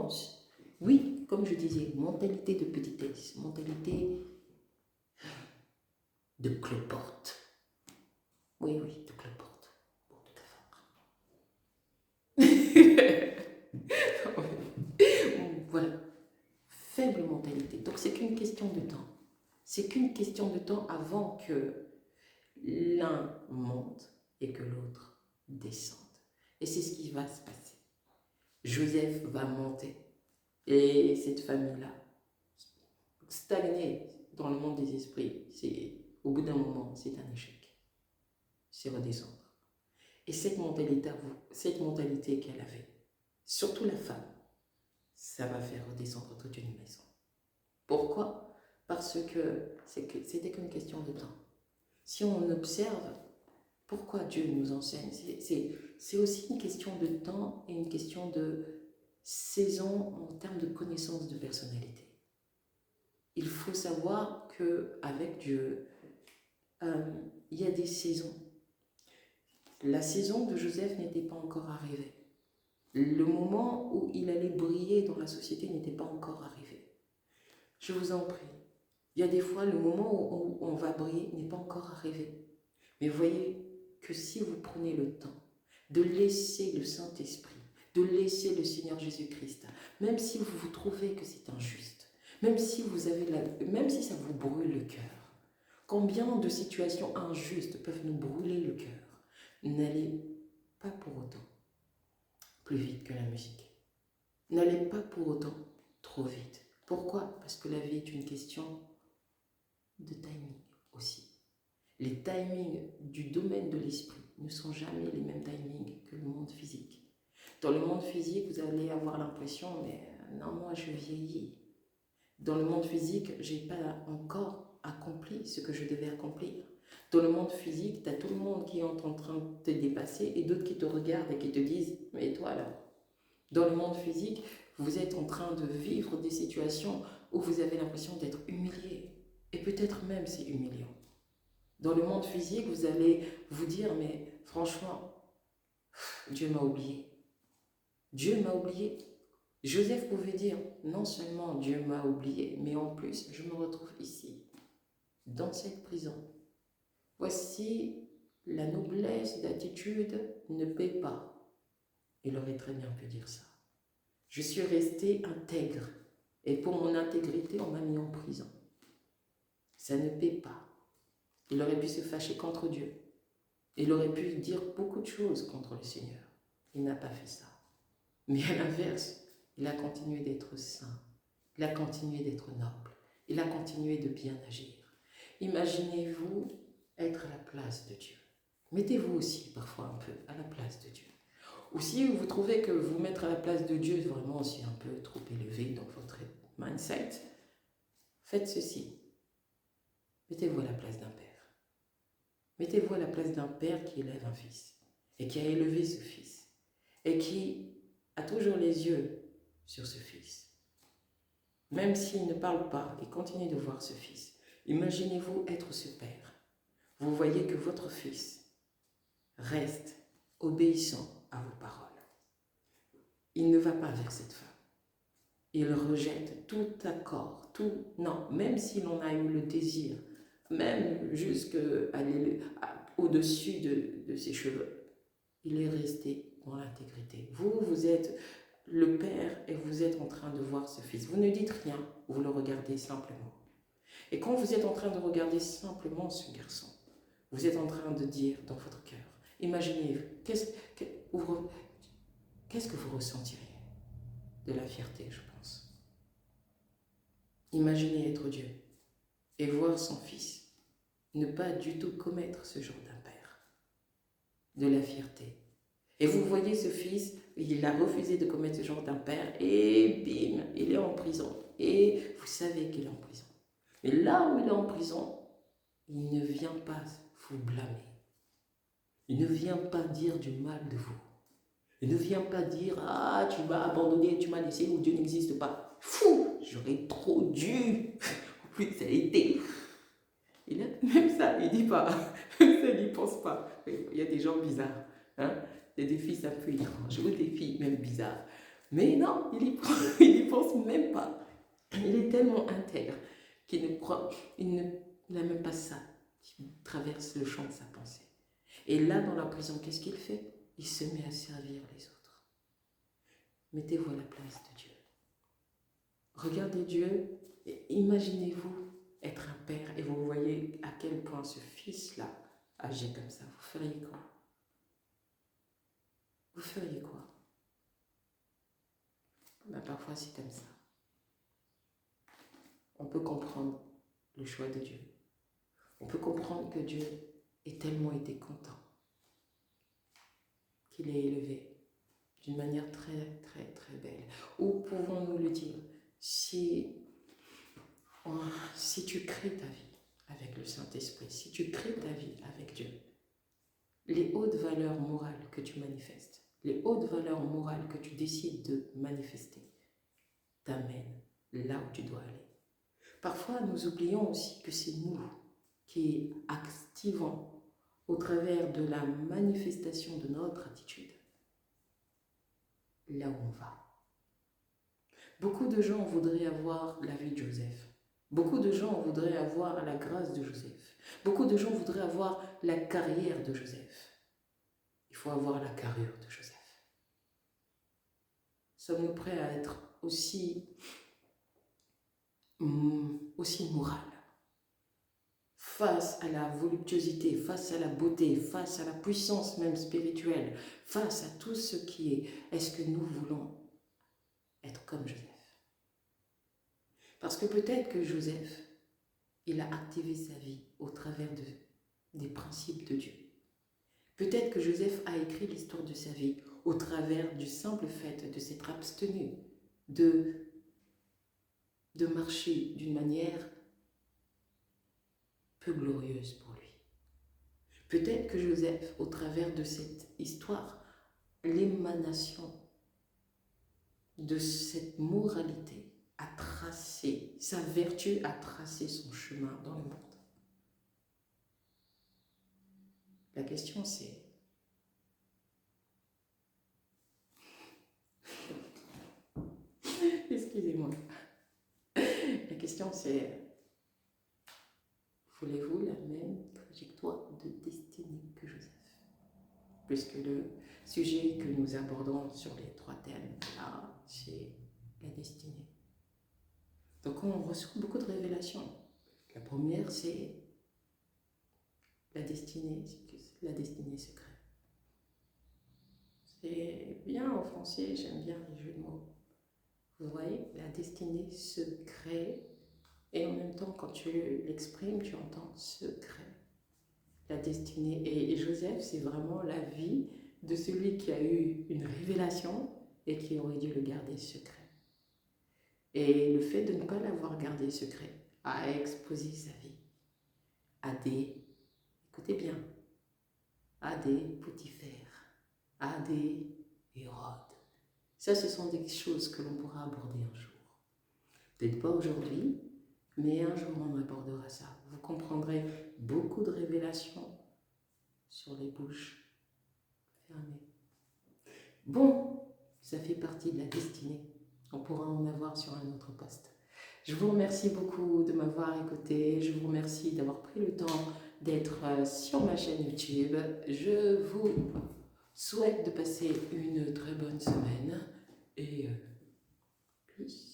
pense. Oui, comme je disais, mentalité de petitesse, mentalité de cloporte. Oui, de cloporte. Bon, de cafard. Voilà. Faible mentalité. Donc, c'est qu'une question de temps. C'est qu'une question de temps avant que l'un monte et que l'autre descende. Et c'est ce qui va se passer. Joseph va monter. Et cette famille-là, stagner dans le monde des esprits, au bout d'un moment, c'est un échec. C'est redescendre. Et cette mentalité qu'elle avait, surtout la femme, ça va faire redescendre toute une maison. Pourquoi? Parce que c'était qu'une question de temps. Si on observe, pourquoi Dieu nous enseigne, c'est aussi une question de temps et une question de saison en termes de connaissance de personnalité. Il faut savoir qu'avec Dieu, il y a des saisons. La saison de Joseph n'était pas encore arrivée. Le moment où il allait briller dans la société n'était pas encore arrivé. Je vous en prie. Il y a des fois, le moment où on va briller n'est pas encore arrivé. Mais voyez que si vous prenez le temps de laisser le Saint-Esprit, de laisser le Seigneur Jésus-Christ, même si vous trouvez que c'est injuste, même si ça vous brûle le cœur, combien de situations injustes peuvent nous brûler le cœur, n'allez pas pour autant plus vite que la musique. N'allez pas pour autant trop vite. Pourquoi? Parce que la vie est une question de timing aussi. Les timings du domaine de l'esprit ne sont jamais les mêmes timings que le monde physique. Dans le monde physique, vous allez avoir l'impression, mais non, moi je vieillis. Dans le monde physique, je n'ai pas encore accompli ce que je devais accomplir. Dans le monde physique, tu as tout le monde qui est en train de te dépasser et d'autres qui te regardent et qui te disent « mais toi alors ?» Dans le monde physique, vous êtes en train de vivre des situations où vous avez l'impression d'être humilié. Et peut-être même c'est humiliant. Dans le monde physique, vous allez vous dire « mais franchement, Dieu m'a oublié. Dieu m'a oublié. » Joseph pouvait dire « non seulement Dieu m'a oublié, mais en plus je me retrouve ici, dans cette prison. Voici la noblesse d'attitude ne paie pas. » Il aurait très bien pu dire ça. Je suis resté intègre et pour mon intégrité, on m'a mis en prison. Ça ne paie pas. Il aurait pu se fâcher contre Dieu. Il aurait pu dire beaucoup de choses contre le Seigneur. Il n'a pas fait ça. Mais à l'inverse, il a continué d'être saint. Il a continué d'être noble. Il a continué de bien agir. Imaginez-vous être à la place de Dieu. Mettez-vous aussi parfois un peu à la place de Dieu. Ou si vous trouvez que vous mettre à la place de Dieu, vraiment c'est un peu trop élevé dans votre mindset, faites ceci. Mettez-vous à la place d'un père. Mettez-vous à la place d'un père qui élève un fils et qui a élevé ce fils et qui a toujours les yeux sur ce fils. Même s'il ne parle pas, il continue de voir ce fils. Imaginez-vous être ce père. Vous voyez que votre fils reste obéissant à vos paroles. Il ne va pas vers cette femme. Il rejette tout accord, non, même s'il en a eu le désir, même au-dessus de ses cheveux, il est resté dans l'intégrité. Vous êtes le père et vous êtes en train de voir ce fils. Vous ne dites rien, vous le regardez simplement. Et quand vous êtes en train de regarder simplement ce garçon, vous êtes en train de dire dans votre cœur, imaginez, qu'est-ce que vous ressentirez? De la fierté, je pense. Imaginez être Dieu et voir son fils ne pas du tout commettre ce genre d'impair. De la fierté. Et vous voyez ce fils, il a refusé de commettre ce genre d'impair et bim, il est en prison. Et vous savez qu'il est en prison. Mais là où il est en prison, il ne vient pas vous blâmer. Il ne vient pas dire du mal de vous. Il ne vient pas dire « Ah, tu m'as abandonné, tu m'as laissé ou Dieu n'existe pas. » Fou, j'aurais trop dû. En plus, ça a été. Même ça, il ne dit pas. Même ça, il n'y pense pas. Il y a des gens bizarres. Hein? Il y a des fils un peu étranges ou des filles même bizarres. Mais non, il y pense même pas. Il est tellement intègre qu'il n'a même pas ça qui traverse le champ de sa pensée. Et là, dans la prison, qu'est-ce qu'il fait? Il se met à servir les autres. Mettez-vous à la place de Dieu. Regardez Dieu et imaginez-vous être un père et vous voyez à quel point ce fils-là agit comme ça. Vous feriez quoi? Vous feriez quoi? Ben, parfois c'est comme ça. On peut comprendre le choix de Dieu. On peut comprendre que Dieu ait tellement été content qu'il est élevé d'une manière très très très belle. Ou pouvons-nous le dire, si tu crées ta vie avec le Saint-Esprit, si tu crées ta vie avec Dieu, les hautes valeurs morales que tu manifestes, les hautes valeurs morales que tu décides de manifester, t'amènent là où tu dois aller. Parfois, nous oublions aussi que c'est nous qui activons au travers de la manifestation de notre attitude là où on va. Beaucoup de gens voudraient avoir la vie de Joseph. Beaucoup de gens voudraient avoir la grâce de Joseph. Beaucoup de gens voudraient avoir la carrière de Joseph. Il faut avoir la carrure de Joseph. Sommes-nous prêts à être aussi moral face à la voluptuosité, face à la beauté, face à la puissance même spirituelle, face à tout ce qui est? Est-ce que nous voulons être comme Joseph? Parce que peut-être que Joseph, il a activé sa vie au travers des principes de Dieu. Peut-être que Joseph a écrit l'histoire de sa vie au travers du simple fait de s'être abstenu, de marcher d'une manière peu glorieuse pour lui. Peut-être que Joseph, au travers de cette histoire, l'émanation de cette moralité a tracé, sa vertu a tracé son chemin dans le monde. La question c'est, excusez-moi, la question c'est, voulez-vous la même trajectoire de destinée que Joseph? Puisque le sujet que nous abordons sur les 3 thèmes, là, c'est la destinée. Donc on reçoit beaucoup de révélations. La première, c'est la destinée secrète. C'est bien en français, j'aime bien les jeux de mots. Vous voyez, la destinée secrète, et en même temps, quand tu l'exprimes, tu entends secret. La destinée. Et Joseph, c'est vraiment la vie de celui qui a eu une révélation et qui aurait dû le garder secret. Et le fait de ne pas l'avoir gardé secret a exposé sa vie à des, écoutez bien, à des Potiphères, à des Hérode. Ça, ce sont des choses que l'on pourra aborder un jour. Peut-être pas aujourd'hui, mais un jour on abordera ça. Vous comprendrez beaucoup de révélations sur les bouches fermées. Bon, ça fait partie de la destinée. On pourra en avoir sur un autre poste. Je vous remercie beaucoup de m'avoir écouté. Je vous remercie d'avoir pris le temps d'être sur ma chaîne YouTube. Je vous souhaite de passer une très bonne semaine et plus.